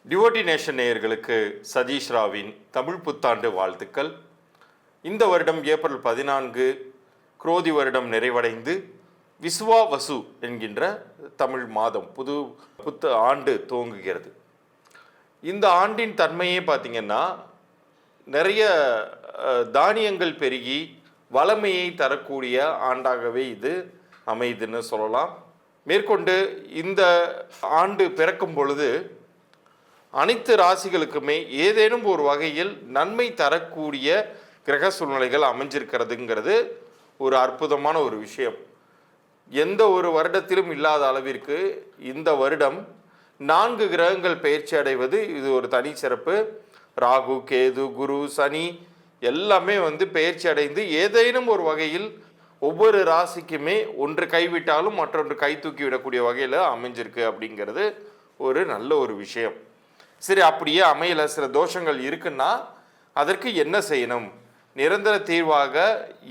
Devotee nation நேயர்களுக்கு சதீஷ் ராவின் தமிழ் புத்தாண்டு வாழ்த்துக்கள். இந்த வருடம் ஏப்ரல் 14 குரோதி வருடம் நிறைவடைந்து விசுவாவசு என்கின்ற தமிழ் மாதம் புத்த ஆண்டு துவங்குகிறது. இந்த ஆண்டின் தன்மையே பார்த்திங்கன்னா நிறைய தானியங்கள் பெருகி வளமையை தரக்கூடிய ஆண்டாகவே இது அமைதுன்னு சொல்லலாம். மேற்கொண்டு இந்த ஆண்டு பிறக்கும் பொழுது அனைத்து ராசிகளுக்குமே ஏதேனும் ஒரு வகையில் நன்மை தரக்கூடிய கிரக சூழ்நிலைகள் அமைஞ்சிருக்கிறதுங்கிறது ஒரு அற்புதமான ஒரு விஷயம். எந்த ஒரு வருடத்திலும் இல்லாத அளவிற்கு இந்த வருடம் 4 கிரகங்கள் பெயர்ச்சி அடைவது இது ஒரு தனி சிறப்பு. ராகு, கேது, குரு, சனி எல்லாமே பெயர்ச்சி அடைந்து ஏதேனும் ஒரு வகையில் ஒவ்வொரு ராசிக்குமே ஒன்று கைவிட்டாலும் மற்றொன்று கை தூக்கி விடக்கூடிய வகையில் அமைஞ்சிருக்கு அப்படிங்கிறது ஒரு நல்ல ஒரு விஷயம். சரி, அப்படியே அமையல, சில தோஷங்கள் இருக்குன்னா அதற்கு என்ன செய்யணும்? நிரந்தர தீர்வாக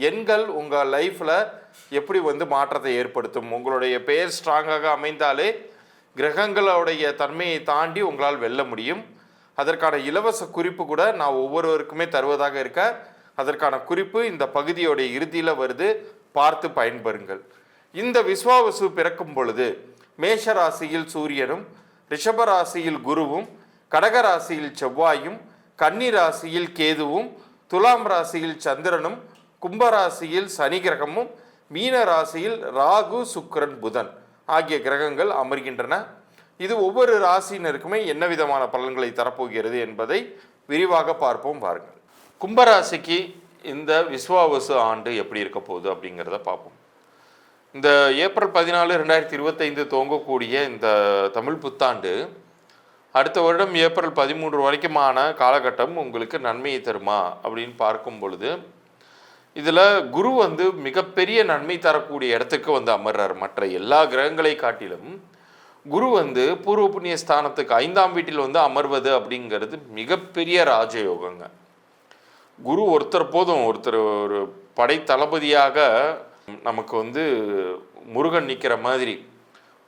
எண்கள் உங்கள் லைஃப்பில் எப்படி மாற்றத்தை ஏற்படுத்தும்? உங்களுடைய பெயர் ஸ்ட்ராங்காக அமைந்தாலே கிரகங்களுடைய தன்மையை தாண்டி உங்களால் வெல்ல முடியும். அதற்கான இலவச குறிப்பு கூட நான் ஒவ்வொருவருக்குமே தருவதாக இருக்க. அதற்கான குறிப்பு இந்த பகுதியோடைய இறுதியில் வருது, பார்த்து பயன்பெறுங்கள். இந்த விஸ்வாவசு பிறக்கும் பொழுது மேஷ ராசியில் சூரியனும், ரிஷப ராசியில் குருவும், கடகராசியில் செவ்வாயும், கன்னி ராசியில் கேதுவும், துலாம் ராசியில் சந்திரனும், கும்பராசியில் சனி கிரகமும், மீன ராசியில் ராகு, சுக்கிரன், புதன் ஆகிய கிரகங்கள் அமர்கின்றன. இது ஒவ்வொரு ராசியினருக்குமே என்ன விதமான பலன்களை தரப்போகிறது என்பதை விரிவாக பார்ப்போம். பாருங்கள், கும்பராசிக்கு இந்த விஸ்வாவசு ஆண்டு எப்படி இருக்க போகுது அப்படிங்கிறத பார்ப்போம். இந்த ஏப்ரல் 14, 2025 துவங்கக்கூடிய இந்த தமிழ் புத்தாண்டு அடுத்த வருடம் ஏப்ரல் 13 வரைக்குமான காலகட்டம் உங்களுக்கு நன்மையை தருமா அப்படின்னு பார்க்கும் பொழுது இதில் குரு மிகப்பெரிய நன்மை தரக்கூடிய இடத்துக்கு அமர்றார். மற்ற எல்லா கிரகங்களை காட்டிலும் குரு பூர்வ புண்ணிய ஸ்தானத்துக்கு 5ஆம் வீட்டில் அமர்வது அப்படிங்கிறது மிகப்பெரிய ராஜயோகங்க. குரு ஒருத்தர் போதும், ஒருத்தர் ஒரு படை தளபதியாக நமக்கு முருகன் நிற்கிற மாதிரி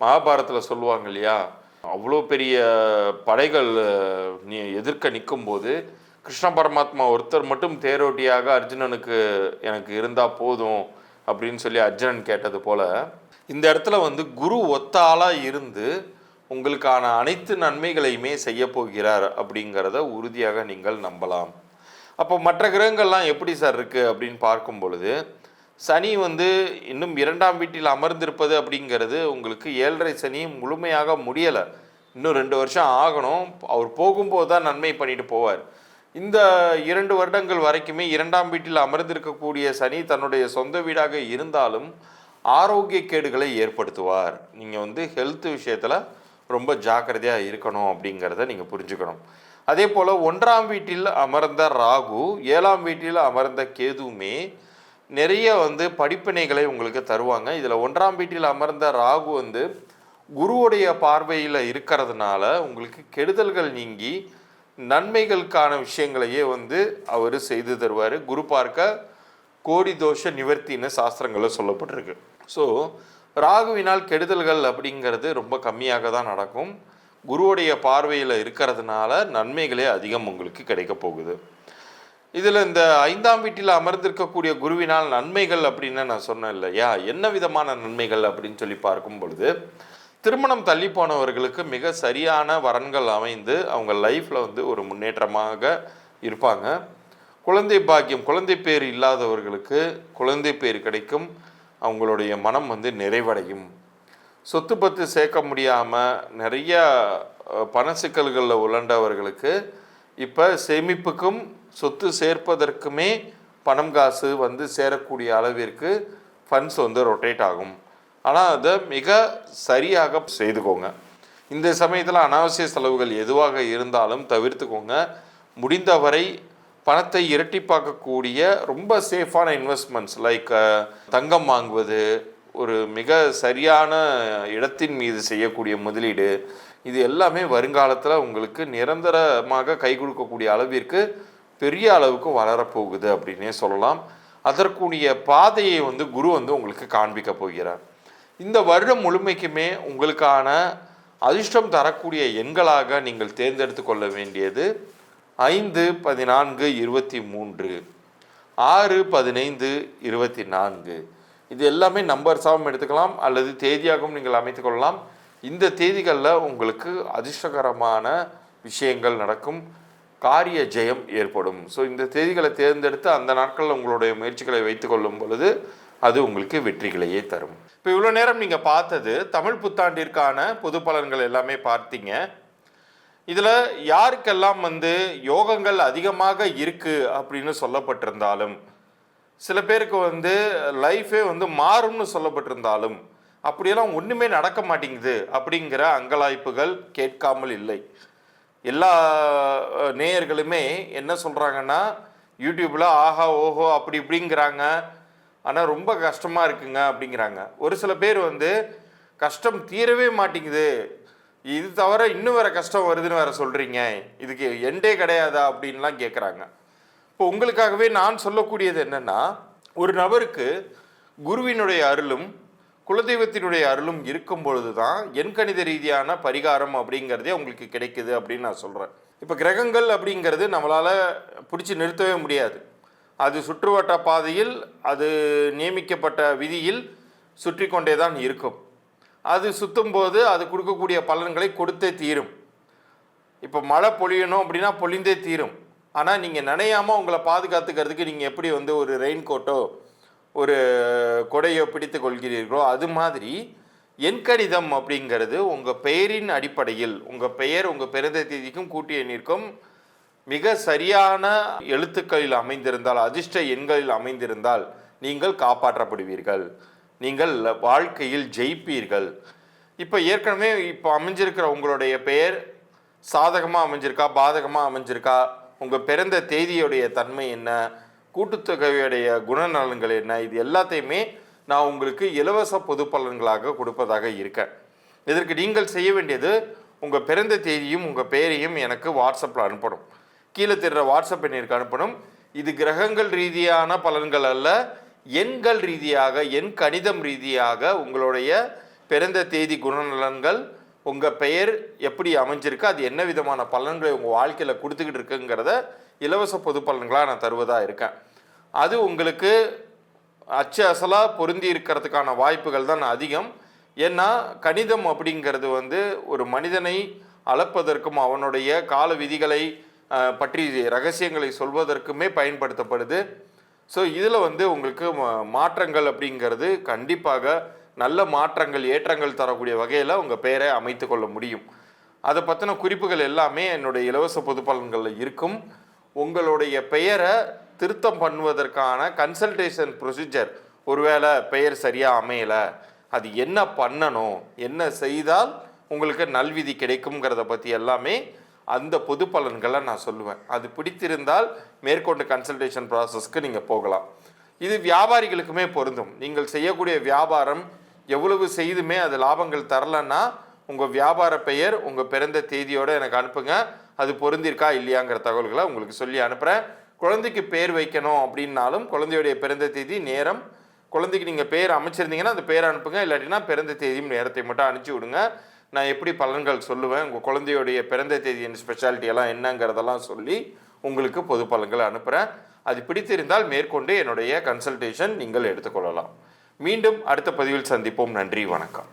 மகாபாரதத்தில் சொல்லுவாங்க இல்லையா, அவ்வளோ பெரிய படைகள் எதிர்க்க நிற்கும்போது கிருஷ்ண பரமாத்மா ஒருத்தர் மட்டும் தேரோட்டியாக அர்ஜுனனுக்கு எனக்கு இருந்தால் போதும் அப்படின்னு சொல்லி அர்ஜுனன் கேட்டது போல் இந்த இடத்துல குரு ஒத்த ஆளாக இருந்து உங்களுக்கான அனைத்து நன்மைகளையுமே செய்ய போகிறார் அப்படிங்கிறத உறுதியாக நீங்கள் நம்பலாம். அப்போ மற்ற கிரகங்கள்லாம் எப்படி சார் இருக்குது அப்படின்னு பார்க்கும் பொழுது சனி இன்னும் 2ஆம் வீட்டில் அமர்ந்திருப்பது அப்படிங்கிறது உங்களுக்கு 7.5 சனி முழுமையாக முடியலை. இன்னும் 2 வருஷம் ஆகணும். அவர் போகும்போது தான் நன்மை பண்ணிட்டு போவார். இந்த 2 வருடங்கள் வரைக்குமே 2ஆம் வீட்டில் அமர்ந்திருக்கக்கூடிய சனி தன்னுடைய சொந்த வீடாக இருந்தாலும் ஆரோக்கிய கேடுகளை ஏற்படுத்துவார். நீங்கள் ஹெல்த் விஷயத்தில் ரொம்ப ஜாக்கிரதையாக இருக்கணும் அப்படிங்கிறத நீங்கள் புரிஞ்சுக்கணும். அதே போல் 1ஆம் வீட்டில் அமர்ந்த ராகு, 7ஆம் வீட்டில் அமர்ந்த கேதுவுமே நிறைய படிப்பினைகளை உங்களுக்கு தருவாங்க. இதில் 1ஆம் வீட்டில் அமர்ந்த ராகு குருவுடைய பார்வையில் இருக்கிறதுனால உங்களுக்கு கெடுதல்கள் நீங்கி நன்மைகளுக்கான விஷயங்களையே அவர் செய்து தருவார். குரு பார்க்க கோடி தோஷ நிவர்த்தின்னு சாஸ்திரங்களில் சொல்லப்பட்டிருக்கு. ஸோ ராகுவினால் கெடுதல்கள் அப்படிங்கிறது ரொம்ப கம்மியாக தான் நடக்கும். குருவுடைய பார்வையில் இருக்கிறதுனால நன்மைகளே அதிகம் உங்களுக்கு கிடைக்க போகுது. இதில் இந்த 5ஆம் வீட்டில் அமர்ந்திருக்கக்கூடிய குருவினால் நன்மைகள் அப்படின்னு நான் சொன்னேன் இல்லையா, என்ன விதமான நன்மைகள் அப்படின்னு சொல்லி பார்க்கும் பொழுது திருமணம் தள்ளி போனவர்களுக்கு மிக சரியான வரன்கள் அமைந்து அவங்க லைஃப்பில் ஒரு முன்னேற்றமாக இருப்பாங்க. குழந்தை பாக்கியம், குழந்தை பேர் இல்லாதவர்களுக்கு குழந்தை பேர் கிடைக்கும். அவங்களுடைய மனம் நிறைவடையும். சொத்து பத்து சேர்க்க முடியாமல் நிறைய பண சிக்கல்களில் உழண்டவர்களுக்கு இப்போ சேமிப்புக்கும் சொத்து சேர்ப்பதற்குமே பணம் காசு சேரக்கூடிய அளவிற்கு ஃபண்ட்ஸ் ரொட்டேட் ஆகும். ஆனால் அதை மிக சரியாக செய்துக்கோங்க. இந்த சமயத்தில் அனாவசிய செலவுகள் எதுவாக இருந்தாலும் தவிர்த்துக்கோங்க. முடிந்தவரை பணத்தை இரட்டிப்பாக்கக்கூடிய ரொம்ப சேஃபான இன்வெஸ்ட்மெண்ட்ஸ் லைக் தங்கம் வாங்குவது, ஒரு மிக சரியான இடத்தின் மீது செய்யக்கூடிய முதலீடு, இது எல்லாமே வருங்காலத்தில் உங்களுக்கு நிரந்தரமாக கை கொடுக்கக்கூடிய அளவிற்கு பெரிய அளவுக்கு வளரப்போகுது அப்படின்னே சொல்லலாம். அதற்குரிய பாதையை குரு உங்களுக்கு காண்பிக்க போகிறார். இந்த வருடம் முழுமைக்குமே உங்களுக்கான அதிர்ஷ்டம் தரக்கூடிய எண்களாக நீங்கள் தேர்ந்தெடுத்து கொள்ள வேண்டியது 5, 14, 23, 6, 15, 24. இது எல்லாமே நம்பர்ஸாகவும் எடுத்துக்கலாம் அல்லது தேதியாகவும் நீங்கள் அமைத்து கொள்ளலாம். இந்த தேதிகளில் உங்களுக்கு அதிர்ஷ்டகரமான விஷயங்கள் நடக்கும், காரிய ஜெயம் ஏற்படும். ஸோ இந்த தேதிகளை தேர்ந்தெடுத்து அந்த நாட்களில் உங்களுடைய முயற்சிகளை வைத்து கொள்ளும் பொழுது அது உங்களுக்கு வெற்றிகளையே தரும். இப்போ இவ்வளோ நேரம் நீங்கள் பார்த்தது தமிழ் புத்தாண்டிற்கான பொது பலன்கள் எல்லாமே பார்த்தீங்க. இதில் யாருக்கெல்லாம் யோகங்கள் அதிகமாக இருக்குது அப்படின்னு சொல்லப்பட்டிருந்தாலும், சில பேருக்கு லைஃபே மாறும்னு சொல்லப்பட்டிருந்தாலும் அப்படியெல்லாம் ஒன்றுமே நடக்க மாட்டேங்குது அப்படிங்கிற அங்கலாய்ப்புகள் கேட்காமல் இல்லை. எல்லா நேயர்களுமே என்ன சொல்கிறாங்கன்னா, யூடியூப்பில் ஆஹா ஓஹோ அப்படி இப்படிங்கிறாங்க, ஆனால் ரொம்ப கஷ்டமாக இருக்குங்க அப்படிங்கிறாங்க. ஒரு சில பேர் கஷ்டம் தீரவே மாட்டேங்குது, இது தவிர இன்னும் வேறு கஷ்டம் வருதுன்னு வேறு சொல்கிறீங்க, இதுக்கு எண்டே கிடையாதா அப்படின்லாம் கேட்குறாங்க. இப்போ உங்களுக்காகவே நான் சொல்லக்கூடியது என்னென்னா, ஒரு நபருக்கு குருவினுடைய அருளும் குலதெய்வத்தினுடைய அருளும் இருக்கும் பொழுது தான் எண்கணித ரீதியான பரிகாரம் அப்படிங்கிறதே உங்களுக்கு கிடைக்குது அப்படின்னு நான் சொல்கிறேன். இப்போ கிரகங்கள் அப்படிங்கிறது நம்மளால் பிடிச்சி நிறுத்தவே முடியாது. அது சுற்றுவட்ட பாதையில் அது நியமிக்கப்பட்ட விதியில் சுற்றி கொண்டே தான் இருக்கும். அது சுற்றும் போது அது கொடுக்கக்கூடிய பலன்களை கொடுத்தே தீரும். இப்போ மழை பொழியணும் அப்படின்னா பொழிந்தே தீரும். ஆனால் நீங்கள் நனையாமல் உங்களை பாதுகாத்துக்கிறதுக்கு நீங்கள் எப்படி ஒரு ரெயின் கோட்டோ ஒரு கொடையோ பிடித்து கொள்கிறீர்களோ, அது மாதிரி எண்கணிதம் அப்படிங்கிறது உங்கள் பெயரின் அடிப்படையில், உங்கள் பெயர் உங்கள் பிறந்த தேதிக்கும் கூட்டிய எண்ணிற்கும் மிக சரியான எழுத்துக்களில் அமைந்திருந்தால், அதிர்ஷ்ட எண்களில் அமைந்திருந்தால் நீங்கள் காப்பாற்றப்படுவீர்கள், நீங்கள் வாழ்க்கையில் ஜெயிப்பீர்கள். இப்போ ஏற்கனவே அமைஞ்சிருக்கிற உங்களுடைய பெயர் சாதகமாக அமைஞ்சிருக்கா பாதகமாக அமைஞ்சிருக்கா, உங்கள் பிறந்த தேதியுடைய தன்மை என்ன, கூட்டுத்தொகையுடைய குணநலன்கள் என்ன, இது எல்லாத்தையுமே நான் உங்களுக்கு இலவச பொது பலன்களாக கொடுப்பதாக இருக்கேன். இதற்கு நீங்கள் செய்ய வேண்டியது உங்கள் பிறந்த தேதியும் உங்கள் பெயரையும் எனக்கு வாட்ஸ்அப்பில் அனுப்பணும். கீழே தெரிகிற வாட்ஸ்அப் எண்ணிற்கு அனுப்பணும். இது கிரகங்கள் ரீதியான பலன்கள் அல்ல, எண்கள் ரீதியாக, எண் கணிதம் ரீதியாக உங்களுடைய பிறந்த தேதி குணநலன்கள், உங்கள் பெயர் எப்படி அமைஞ்சிருக்கு, அது என்ன விதமான பலன்களை உங்கள் வாழ்க்கையில் கொடுத்துக்கிட்டு இருக்குங்கிறத இலவச பொது பலன்களாக நான் தருவதாக இருக்கேன். அது உங்களுக்கு அச்சு அசலாக பொருந்தி இருக்கிறதுக்கான வாய்ப்புகள் தான் அதிகம். ஏன்னா கணிதம் அப்படிங்கிறது ஒரு மனிதனை அளப்பதற்கும் அவனுடைய கால விதிகளை பற்றி ரகசியங்களை சொல்வதற்குமே பயன்படுத்தப்படுது. ஸோ இதில் உங்களுக்கு மாற்றங்கள் அப்படிங்கிறது கண்டிப்பாக நல்ல மாற்றங்கள் ஏற்றங்கள் தரக்கூடிய வகையில் உங்கள் பெயரை அமைத்து கொள்ள முடியும். அதை பற்றின குறிப்புகள் எல்லாமே என்னுடைய இலவச பொது பலன்களில் இருக்கும். உங்களுடைய பெயரை திருத்தம் பண்ணுவதற்கான கன்சல்டேஷன் ப்ரொசீஜர், ஒருவேளை பெயர் சரியாக அமையலை, அது என்ன பண்ணணும், என்ன செய்தால் உங்களுக்கு நல்விதி கிடைக்குங்கிறத பற்றி எல்லாமே அந்த பொது பலன்களை நான் சொல்லுவேன். அது பிடித்திருந்தால் மேற்கொண்டு கன்சல்டேஷன் ப்ராசஸ்க்கு நீங்கள் போகலாம். இது வியாபாரிகளுக்குமே பொருந்தும். நீங்கள் செய்யக்கூடிய வியாபாரம் எவ்வளவு செய்துமே அது லாபங்கள் தரலன்னா உங்கள் வியாபார பெயர் உங்கள் பிறந்த தேதியோடு எனக்கு அனுப்புங்க. அது பொருந்திருக்கா இல்லையாங்கிற தகவல்களை உங்களுக்கு சொல்லி அனுப்புகிறேன். குழந்தைக்கு பேர் வைக்கணும் அப்படின்னாலும் குழந்தையுடைய பிறந்த தேதி நேரம், குழந்தைக்கு நீங்கள் பேர் அமைச்சிருந்தீங்கன்னா அந்த பேர் அனுப்புங்க. இல்லாட்டினா பிறந்த தேதியும் நேரத்தை மட்டும் அனுப்பிச்சி விடுங்க. நான் எப்படி பலன்கள் சொல்லுவேன், உங்கள் குழந்தையுடைய பிறந்த தேதியின் ஸ்பெஷாலிட்டியெல்லாம் என்னங்கிறதெல்லாம் சொல்லி உங்களுக்கு பொது பலன்களை அனுப்புகிறேன். அது பிடித்திருந்தால் மேற்கொண்டு என்னுடைய கன்சல்டேஷன் நீங்கள் எடுத்துக்கொள்ளலாம். மீண்டும் அடுத்த பதிவில் சந்திப்போம். நன்றி, வணக்கம்.